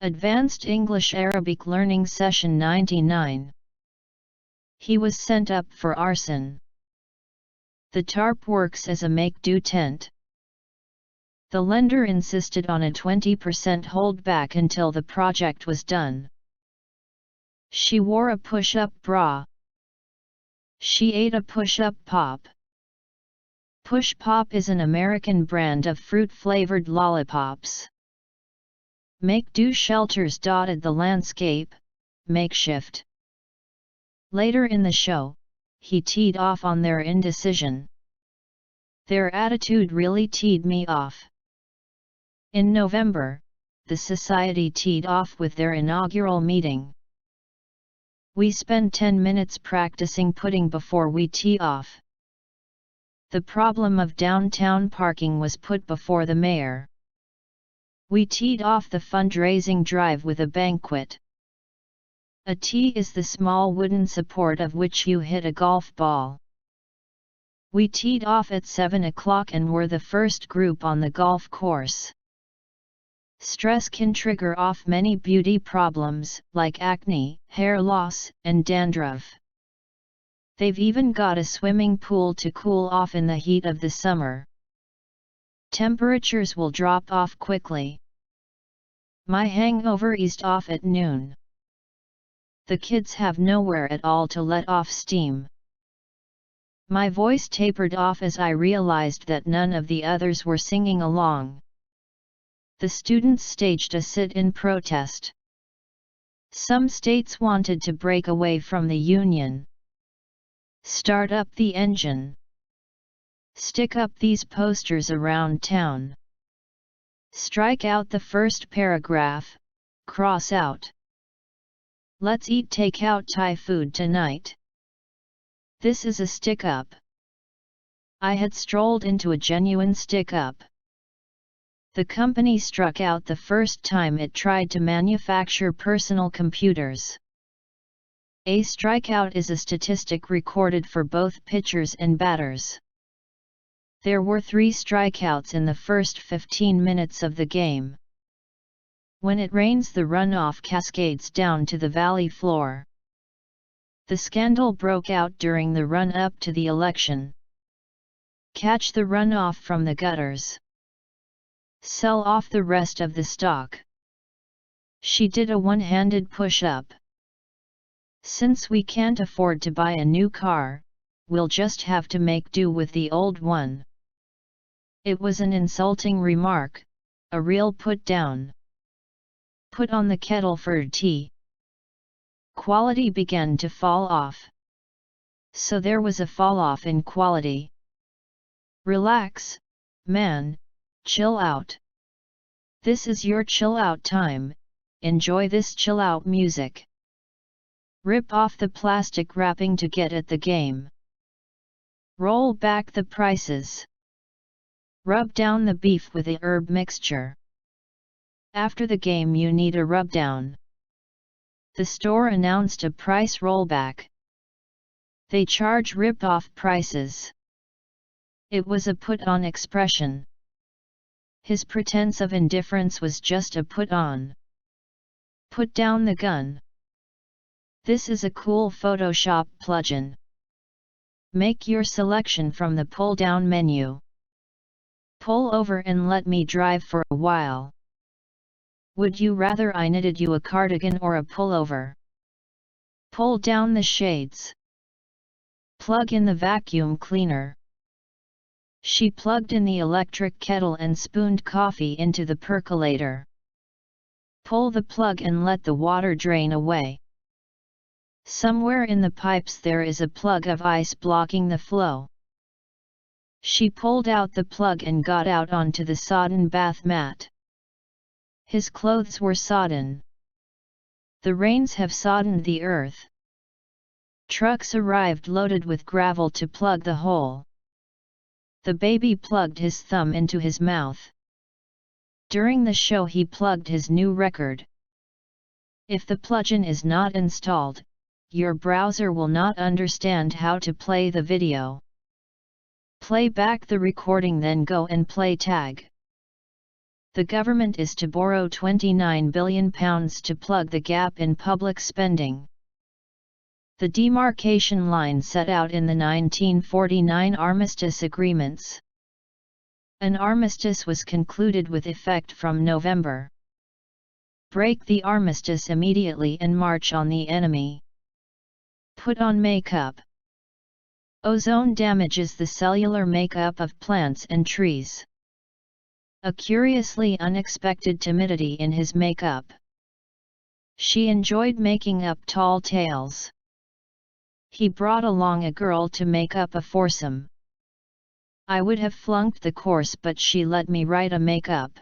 Advanced English Arabic Learning Session 99. He was sent up for arson. The tarp works as a make-do tent. The lender insisted on a 20% holdback until the project was done. She wore a push-up bra. She ate a push-up pop. Push Pop is an American brand of fruit-flavored lollipops. Make-do shelters dotted the landscape, makeshift. Later in the show, he teed off on their indecision. Their attitude really teed me off. In November, the society teed off with their inaugural meeting. We spend 10 minutes practicing putting before we tee off. The problem of downtown parking was put before the mayor. We teed off the fundraising drive with a banquet. A tee is the small wooden support of which you hit a golf ball. We teed off at 7 o'clock and were the first group on the golf course. Stress can trigger off many beauty problems like acne, hair loss, and dandruff. They've even got a swimming pool to cool off in the heat of the summer. Temperatures will drop off quickly. My hangover eased off at noon. The kids have nowhere at all to let off steam. My voice tapered off as I realized that none of the others were singing along. The students staged a sit-in protest. Some states wanted to break away from the union. Start up the engine. Stick up these posters around town. Strike out the first paragraph, cross out. Let's eat takeout Thai food tonight. This is a stick-up. I had strolled into a genuine stick-up. The company struck out the first time it tried to manufacture personal computers. A strikeout is a statistic recorded for both pitchers and batters. There were 3 strikeouts in the first 15 minutes of the game. When it rains, the runoff cascades down to the valley floor. The scandal broke out during the run-up to the election. Catch the runoff from the gutters. Sell off the rest of the stock. She did a one-handed push-up. Since we can't afford to buy a new car, we'll just have to make do with the old one. It was an insulting remark, a real put-down. Put on the kettle for tea. Quality began to fall off. So there was a fall-off in quality. Relax, man, chill out. This is your chill-out time, enjoy this chill-out music. Rip off the plastic wrapping to get at the game. Roll back the prices. Rub down the beef with a herb mixture. After the game you need a rub down. The store announced a price rollback. They charge rip-off prices. It was a put-on expression. His pretense of indifference was just a put-on. Put down the gun. This is a cool Photoshop plugin. Make your selection from the pull-down menu. Pull over and let me drive for a while. Would you rather I knitted you a cardigan or a pullover? Pull down the shades. Plug in the vacuum cleaner. She plugged in the electric kettle and spooned coffee into the percolator. Pull the plug and let the water drain away. Somewhere in the pipes there is a plug of ice blocking the flow. She pulled out the plug and got out onto the sodden bath mat. His clothes were sodden. The rains have soddened the earth. Trucks arrived loaded with gravel to plug the hole. The baby plugged his thumb into his mouth. During the show he plugged his new record. If the plugin is not installed, your browser will not understand how to play the video. Play back the recording, then go and play tag. The government is to borrow £29 billion to plug the gap in public spending. The demarcation line set out in the 1949 armistice agreements. An armistice was concluded with effect from November. Break the armistice immediately and march on the enemy. Put on makeup. Ozone damages the cellular makeup of plants and trees. A curiously unexpected timidity in his makeup. She enjoyed making up tall tales. He brought along a girl to make up a foursome. I would have flunked the course, but she let me write a make-up.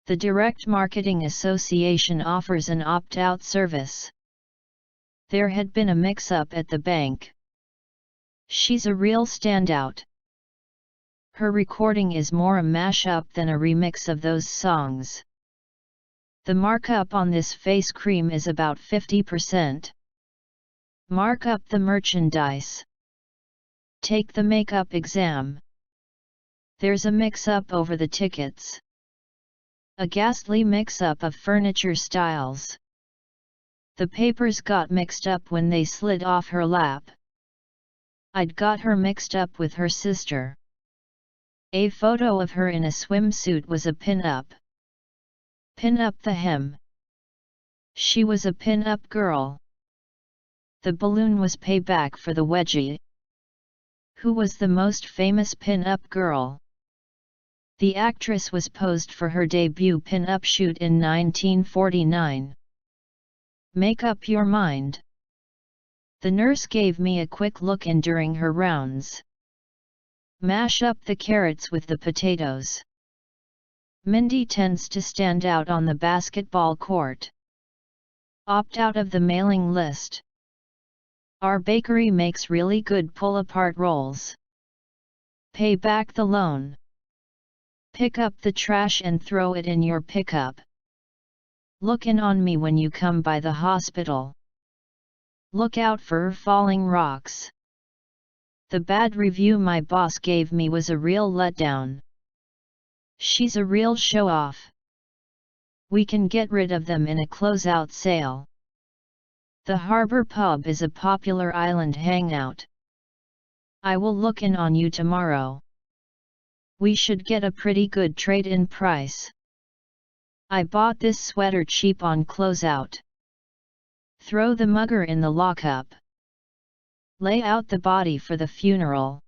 The Direct Marketing Association offers an opt-out service. There had been a mix-up at the bank. She's a real standout. Her recording is more a mash-up than a remix of those songs. The markup on this face cream is about 50%. Mark up the merchandise. Take the makeup exam. There's a mix-up over the tickets. A ghastly mix-up of furniture styles. The papers got mixed up when they slid off her lap. I'd got her mixed up with her sister. A photo of her in a swimsuit was a pin-up. Pin up the hem. She was a pin-up girl. The balloon was payback for the wedgie. Who was the most famous pin-up girl? The actress was posed for her debut pin-up shoot in 1949. Make up your mind. The nurse gave me a quick look in during her rounds. Mash up the carrots with the potatoes. Mindy tends to stand out on the basketball court. Opt out of the mailing list. Our bakery makes really good pull-apart rolls. Pay back the loan. Pick up the trash and throw it in your pickup. Look in on me when you come by the hospital. Look out for falling rocks. The bad review my boss gave me was a real letdown. She's a real show-off. We can get rid of them in a closeout sale. The Harbor Pub is a popular island hangout. I will look in on you tomorrow. We should get a pretty good trade-in price. I bought this sweater cheap on closeout. Throw the mugger in the lockup. Lay out the body for the funeral.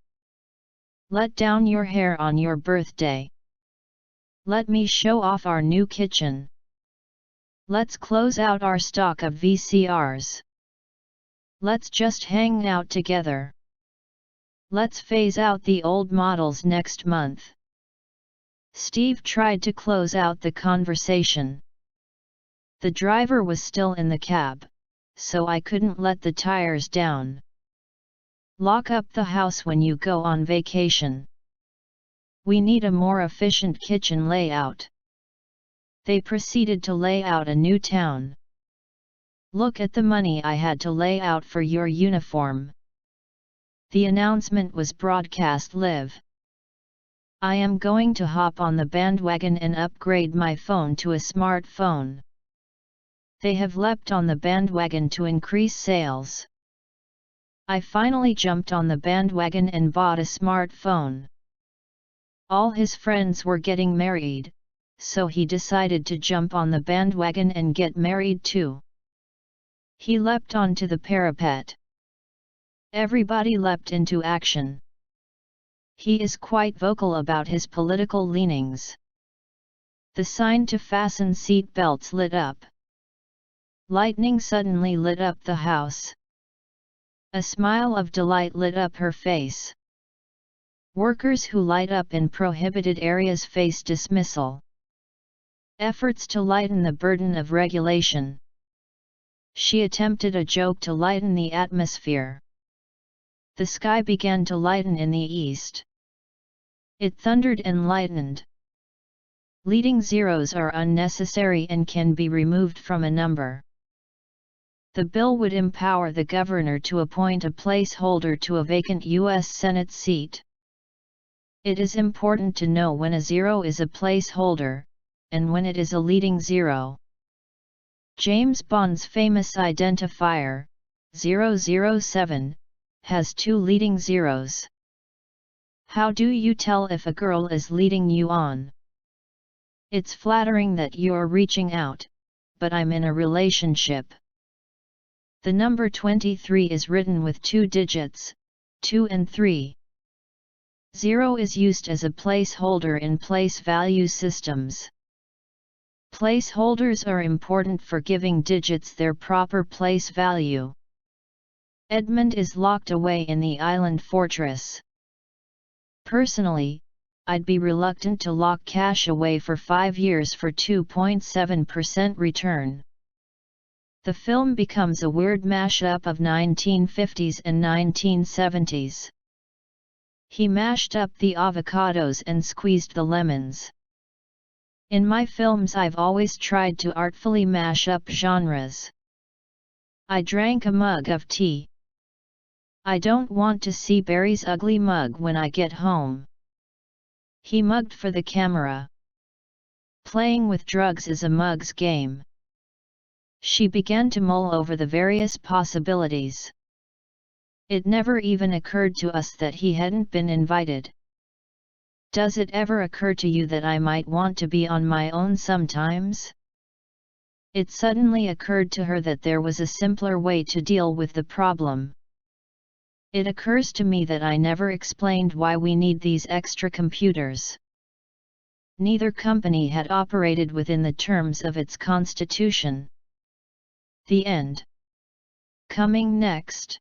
Let down your hair on your birthday. Let me show off our new kitchen. Let's close out our stock of VCRs. Let's just hang out together. Let's phase out the old models next month. Steve tried to close out the conversation. The driver was still in the cab, so I couldn't let the tires down. Lock up the house when you go on vacation. We need a more efficient kitchen layout. They proceeded to lay out a new town. Look at the money I had to lay out for your uniform. The announcement was broadcast live. I am going to hop on the bandwagon and upgrade my phone to a smartphone. They have leapt on the bandwagon to increase sales. I finally jumped on the bandwagon and bought a smartphone. All his friends were getting married, so he decided to jump on the bandwagon and get married too. He leapt onto the parapet. Everybody leapt into action. He is quite vocal about his political leanings. The sign to fasten seat belts lit up. Lightning suddenly lit up the house. A smile of delight lit up her face. Workers who light up in prohibited areas face dismissal. Efforts to lighten the burden of regulation. She attempted a joke to lighten the atmosphere. The sky began to lighten in the east. It thundered and lightened. Leading zeros are unnecessary and can be removed from a number. The bill would empower the governor to appoint a placeholder to a vacant U.S. Senate seat. It is important to know when a zero is a placeholder, and when it is a leading zero. James Bond's famous identifier, 007, has two leading zeros. How do you tell if a girl is leading you on? It's flattering that you're reaching out, but I'm in a relationship. The number 23 is written with two digits, 2 and 3. 0 is used as a placeholder in place value systems. Placeholders are important for giving digits their proper place value. Edmund is locked away in the island fortress. Personally, I'd be reluctant to lock cash away for 5 years for 2.7% return. The film becomes a weird mashup of 1950s and 1970s. He mashed up the avocados and squeezed the lemons. In my films I've always tried to artfully mash up genres. I drank a mug of tea. I don't want to see Barry's ugly mug when I get home. He mugged for the camera. Playing with drugs is a mug's game. She began to mull over the various possibilities. It never even occurred to us that he hadn't been invited. Does it ever occur to you that I might want to be on my own sometimes? It suddenly occurred to her that there was a simpler way to deal with the problem. It occurs to me that I never explained why we need these extra computers. Neither company had operated within the terms of its constitution. The end. Coming next.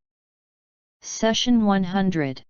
Session 100.